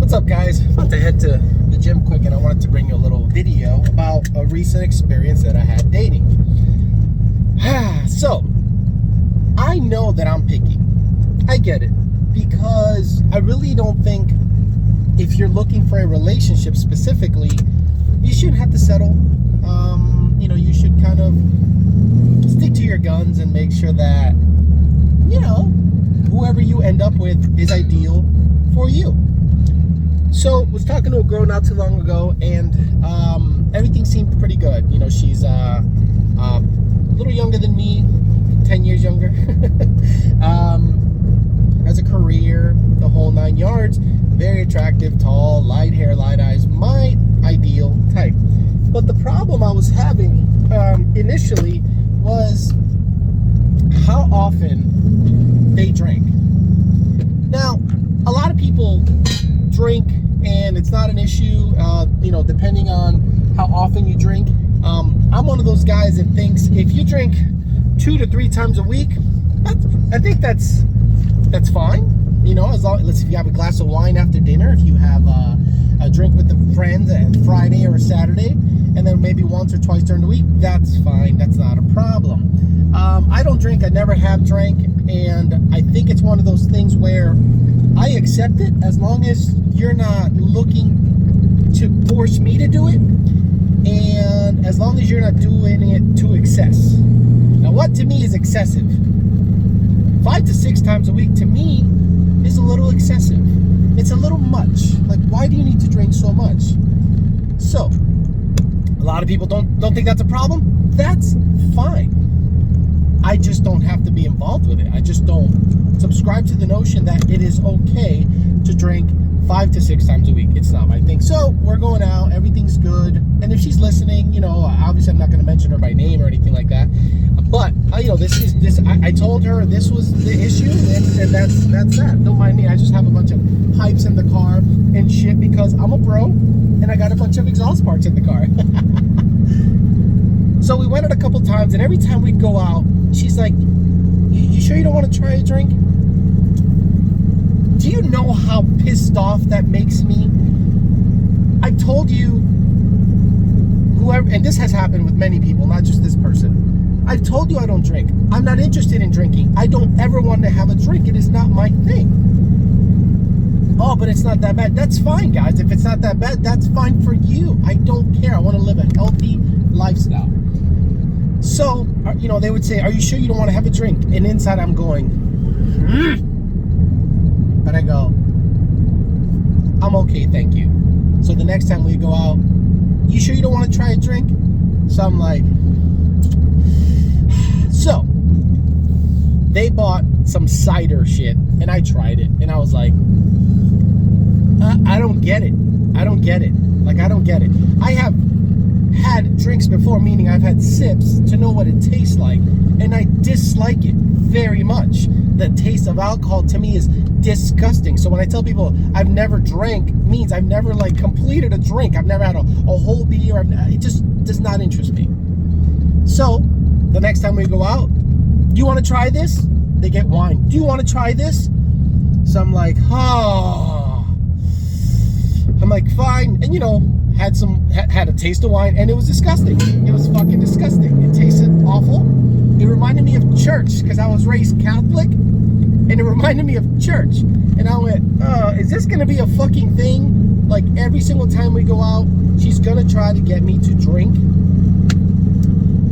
What's up, guys? I'm about to head to the gym quick, and I wanted to bring you a little video about a recent experience that I had dating. So, I know that I'm picky. I get it. Because I really don't think if you're looking for a relationship specifically, you shouldn't have to settle. You should kind of stick to your guns and make sure that, whoever you end up with is ideal for you. So, was talking to a girl not too long ago, and everything seemed pretty good. She's a little younger than me, 10 years younger. Has a career, the whole 9 yards. Very attractive, tall, light hair, light eyes. My ideal type. But the problem I was having initially was how often they drank. Now, a lot of people drink, and it's not an issue, depending on how often you drink. I'm one of those guys that thinks if you drink 2 to 3 times a week, I think that's fine. As long as if you have a glass of wine after dinner, if you have a drink with the friends on Friday or a Saturday, and then maybe once or twice during the week, that's fine. That's not a problem. I don't drink. I never have drank, and I think it's one of those things where I accept it as long as you're not looking to force me to do it, and as long as you're not doing it to excess. Now, what to me is excessive? 5 to 6 times a week to me is a little excessive. It's a little much. Like, why do you need to drink so much? So, a lot of people don't think that's a problem. That's fine. I just don't have to be involved with it. I just don't subscribe to the notion that it is okay to drink 5 to 6 times a week. It's not my thing. So we're going out. Everything's good. And if she's listening, obviously I'm not going to mention her by name or anything like that. But I told her this was the issue, and that's that. Don't mind me. I just have a bunch of pipes in the car and shit because I'm a bro, and I got a bunch of exhaust parts in the car. So we went out a couple times, and every time we'd go out, she's like, "You sure you don't want to try a drink?" Do you know how pissed off that makes me? I told you, whoever, and this has happened with many people, not just this person. I've told you I don't drink. I'm not interested in drinking. I don't ever want to have a drink. It is not my thing. Oh, but it's not that bad. That's fine, guys. If it's not that bad, that's fine for you. I don't care. I want to live a healthy lifestyle. So, they would say, "Are you sure you don't want to have a drink?" And inside I'm going, But I go, "I'm okay, thank you." So the next time we go out, "You sure you don't want to try a drink?" So I'm like, so they bought some cider shit, and I tried it, and I was like, I don't get it. I don't get it. Like, I don't get it. I have had drinks before, meaning I've had sips to know what it tastes like, and I dislike it very much. The taste of alcohol to me is disgusting. So when I tell people I've never drank, means I've never completed a drink. I've never had a whole beer. It just does not interest me. So the next time we go out, "Do you want to try this?" They get wine. "Do you want to try this?" So I'm like, I'm like, fine. And had a taste of wine, and it was disgusting. It was fucking disgusting. It tasted awful. It reminded me of church because I was raised Catholic, and it reminded me of church. And I went, is this gonna be a fucking thing? Like, every single time we go out, she's gonna try to get me to drink.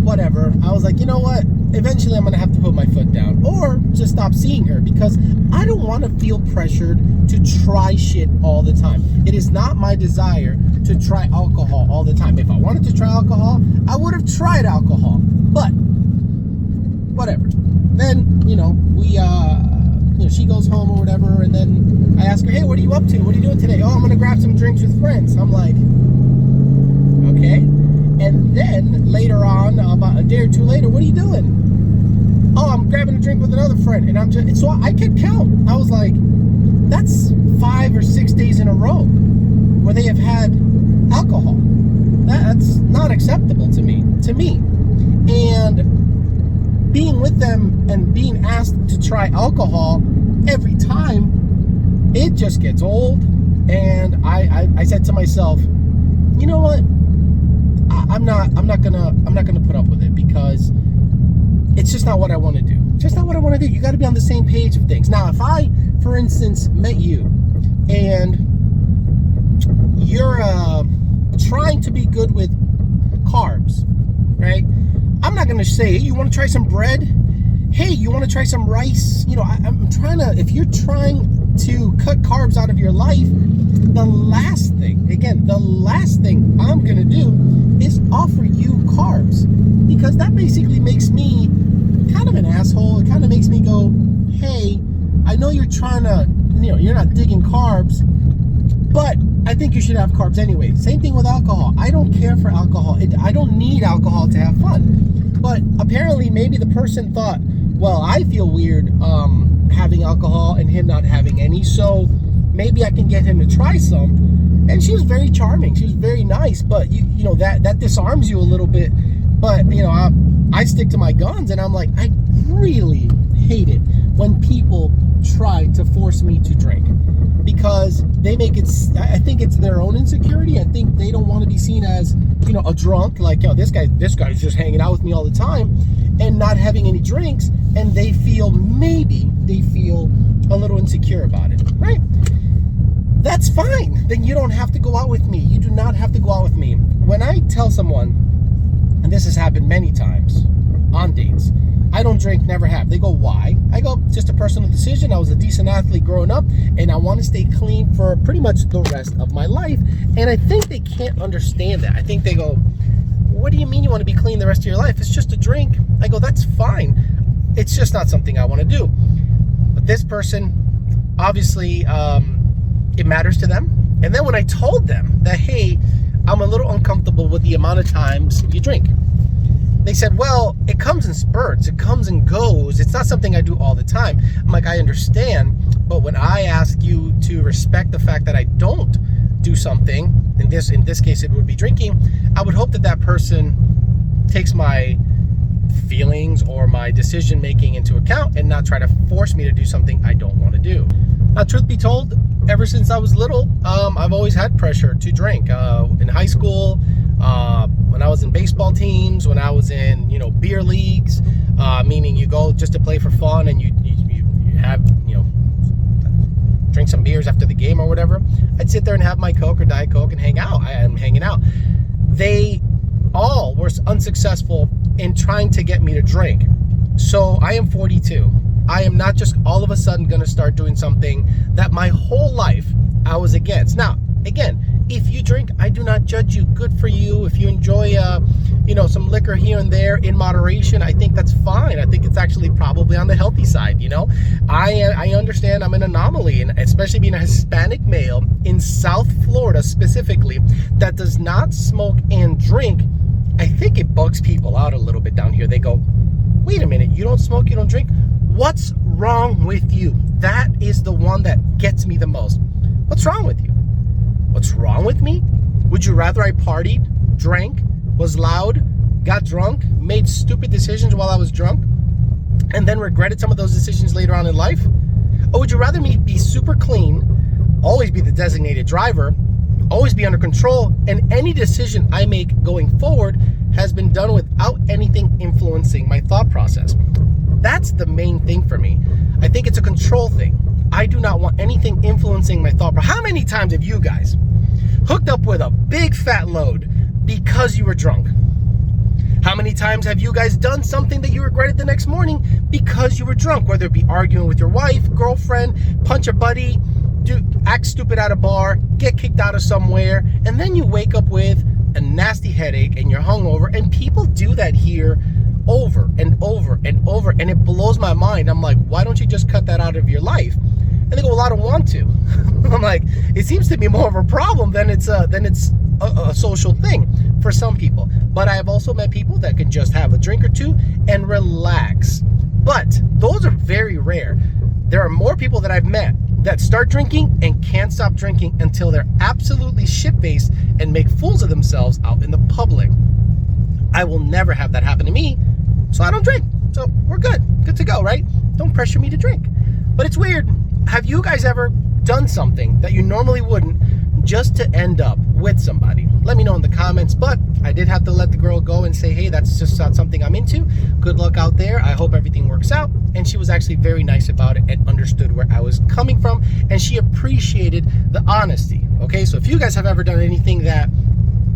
Whatever. I was like, you know what? Eventually I'm gonna have to put my foot down, or just stop seeing her, because I don't want to feel pressured to try shit all the time. It is not my desire to try alcohol all the time. If I wanted to try alcohol, I would have tried alcohol. But whatever. Then, she goes home or whatever, and then I ask her, "Hey, what are you up to? What are you doing today?" "Oh, I'm gonna grab some drinks with friends." I'm like, okay. And then later on, about a day or two later, "What are you doing?" "Oh, I'm grabbing a drink with another friend." And so I could count. I was like, that's 5 or 6 days in a row where they have had alcohol. That's not acceptable to me. And being with them and being asked to try alcohol every time, it just gets old. And I said to myself, you know what? I'm not gonna put up with it, because it's just not what I want to do. Just not what I want to do. You got to be on the same page of things. Now, if I, for instance, met you and you're trying to be good with carbs, right? I'm not going to say, hey, you want to try some bread? Hey, you want to try some rice? You know, I'm trying to, if you're trying to cut carbs out of your life, the last thing I'm going to do is offer you carbs, because that basically makes me kind of an asshole. It kind of makes me go, hey, I know you're trying to, you're not digging carbs, but I think you should have carbs anyway. Same thing with alcohol. I don't care for alcohol. I don't need alcohol to have fun. But apparently maybe the person thought, well, I feel weird having alcohol and him not having any, so maybe I can get him to try some. And she was very charming. She was very nice, but you know that disarms you a little bit. But I stick to my guns, and I'm like, I really hate it when people try to force me to drink, because they make it, I think it's their own insecurity. I think they don't want to be seen as, a drunk, like, this guy's just hanging out with me all the time and not having any drinks, and maybe they feel a little insecure about it, right? That's fine. Then you don't have to go out with me. You do not have to go out with me. When I tell someone, and this has happened many times on dates, I don't drink, never have. They go, why? I go, just a personal decision. I was a decent athlete growing up, and I want to stay clean for pretty much the rest of my life. And I think they can't understand that. I think they go, what do you mean you want to be clean the rest of your life? It's just a drink. I go, that's fine. It's just not something I want to do. But this person, obviously, it matters to them. And then when I told them that, hey, I'm a little uncomfortable with the amount of times you drink, they said, well, it comes in spurts. It comes and goes. It's not something I do all the time. I'm like, I understand. But when I ask you to respect the fact that I don't do something, in this case, it would be drinking, I would hope that that person takes my feelings or my decision making into account and not try to force me to do something I don't want to do. Now, truth be told, ever since I was little, I've always had pressure to drink. In high school, when I was in baseball teams, when I was in, beer leagues, meaning you go just to play for fun and you have, drink some beers after the game or whatever. I'd sit there and have my Coke or Diet Coke and hang out. I am hanging out. They all were unsuccessful in trying to get me to drink. So I am 42. I am not just all of a sudden going to start doing something that my whole life I was against. Now, again, if you drink, I do not judge you. Good for you. If you enjoy, some liquor here and there in moderation, I think that's fine. I think it's actually probably on the healthy side. I understand I'm an anomaly, and especially being a Hispanic male in South Florida specifically that does not smoke and drink. I think it bugs people out a little bit down here. They go, wait a minute, you don't smoke, you don't drink? What's wrong with you? That is the one that gets me the most. What's wrong with you? What's wrong with me? Would you rather I partied, drank, was loud, got drunk, made stupid decisions while I was drunk, and then regretted some of those decisions later on in life? Or would you rather me be super clean, always be the designated driver, always be under control, and any decision I make going forward has been done without anything influencing my thought process? That's the main thing for me. I think it's a control thing. I do not want anything influencing my thought process. How many times have you guys hooked up with a big fat load because you were drunk? How many times have you guys done something that you regretted the next morning because you were drunk? Whether it be arguing with your wife, girlfriend, punch a buddy, act stupid at a bar, get kicked out of somewhere, and then you wake up with a nasty headache and you're hungover. And people do that here over and over and over, and it blows my mind. I'm like, why don't you just cut that out of your life? And they go, well, I don't want to. I'm like, it seems to be more of a problem than it's a social thing for some people. But I have also met people that can just have a drink or two and relax. But those are very rare. There are more people that I've met that start drinking and can't stop drinking until they're absolutely shit-faced and make fools of themselves out in the public. I will never have that happen to me, so I don't drink. So we're good to go, right? Don't pressure me to drink. But it's weird. Have you guys ever done something that you normally wouldn't, just to end up with somebody? Let me know in the comments. But I did have to let the girl go and say, hey, that's just not something I'm into. Good luck out there. I hope everything works out. And she was actually very nice about it and understood where I was coming from, and she appreciated the honesty. Okay, so if you guys have ever done anything that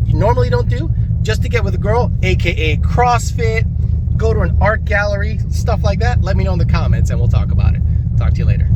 you normally don't do just to get with a girl, aka CrossFit, go to an art gallery, stuff like that, let me know in the comments and we'll talk about it. Talk to you later.